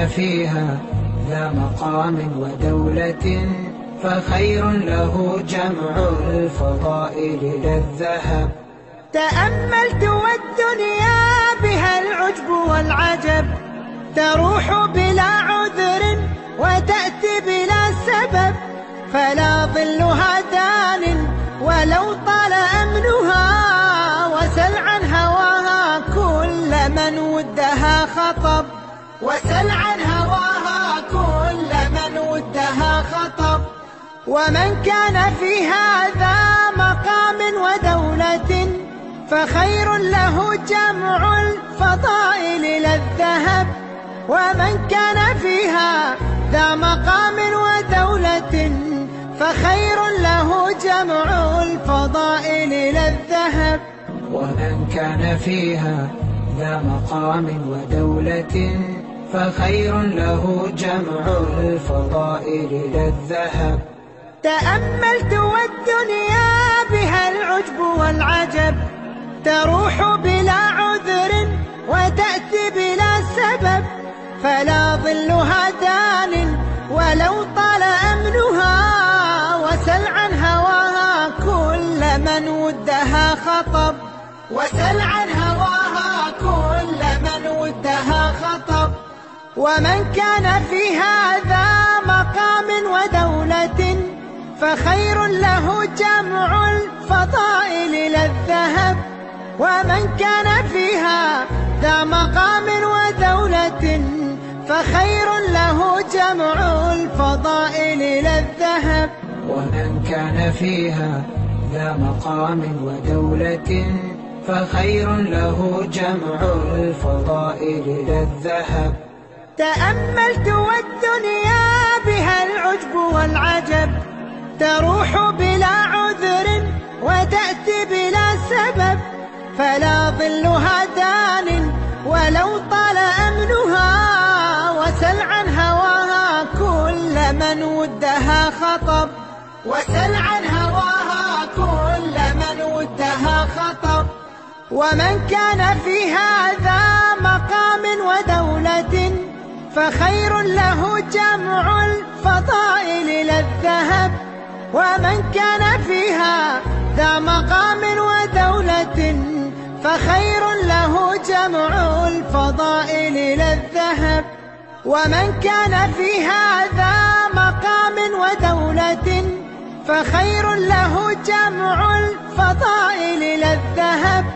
كان فيها ذا مقام ودولة فخير له جمع الفضائل لا الذهب. تأملت والدنيا بها العجب والعجب، تروح بلا عذر وتأتي بلا سبب، فلا ظلها دان ولو طال أمنها، وسل عن هواها كل من ودها خطب، وسل عن هواها كل من ودها خطب. ومن كان في هذا مقام ودولة فخير له جمع الفضائل لا الذهب. ومن كان فيها ذا مقام ودولة فخير له جمع الفضائل لا الذهب. ومن كان فيها ذا مقام ودولة فخير له جمع الفضائل لا الذهب. تأملت والدنيا بها العجب والعجب، تروح بلا عذر وتأتي بلا سبب، فلا ظلها دان ولو طال أمنها، وسل عن هواها كل من ودها خطب، وسل عن هواها كل من ودها خطب. ومن كان في هذا مقام ودولة فخير له جمع الفضائل لا الذهب. ومن كان فيها ذا مقام ودولة فخير له جمع الفضائل لا الذهب. ومن كان فيها ذا مقام ودولة فخير له جمع الفضائل لا الذهب. تأملت والدنيا بها العجب والعجب، تروح بلا عذر وتأتي بلا سبب، فلا ظلها دان ولو طال أمنها، وسل عن هواها كل من ودها خطب، وسل عن هواها كل من ودها خطب. ومن كان في هذا مقام ودولة فخير له جمع الفضائل لا الذهب. ومن كان فيها ذا مقام ودولة فخير له جمع الفضائل لا الذهب. ومن كان في هذا مقام ودولة فخير له جمع الفضائل لا الذهب. ومن كان فيها ذا مقام ودولة فخير له جمع الفضائل لا الذهب. ومن كان فيها ذا مقام ودولة فخير له جمع الفضائل لا الذهب.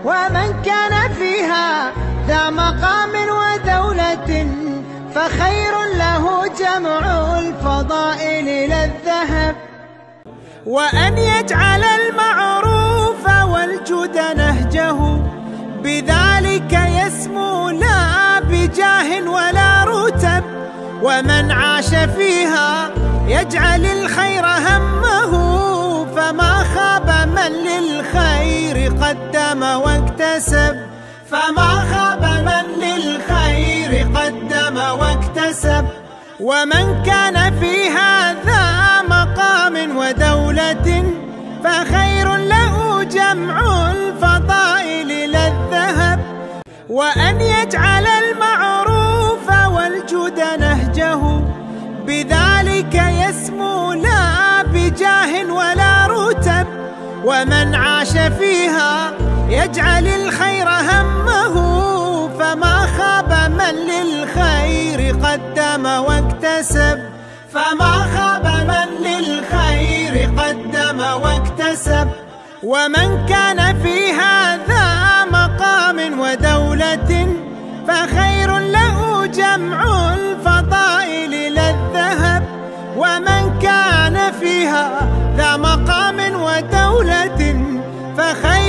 ومن كان فيها ذا مقام ودولة فخير له جمع الفضائل لا الذهب. ومن كان فيها ذا مقام ودولة فخير له جمع الفضائل لا الذهب. وأن يجعل المعروف والجود نهجه، بذلك يسمو لا بجاه ولا رتب. ومن عاش فيها يجعل الخير همه، فما خاب من للخير قدم واكتسب، فما خاب من للخير قدم واكتسب. ومن كان في هذا مقام ودولة فخير له جمع الفضائل لا الذهب. وأن يجعل المعروف والجود نهجه، بذلك يسمو لا بجاه ولا رتب. ومن عاش فيها يجعل الخير همه، فما خاب من للخير قدم واكتسب، فما خاب من للخير قدم واكتسب. ومن كان في هذا مقام ودولة فخير له جمع الفضائل لا الذهب. ومن كان فيها ذا مقام ودولة فخير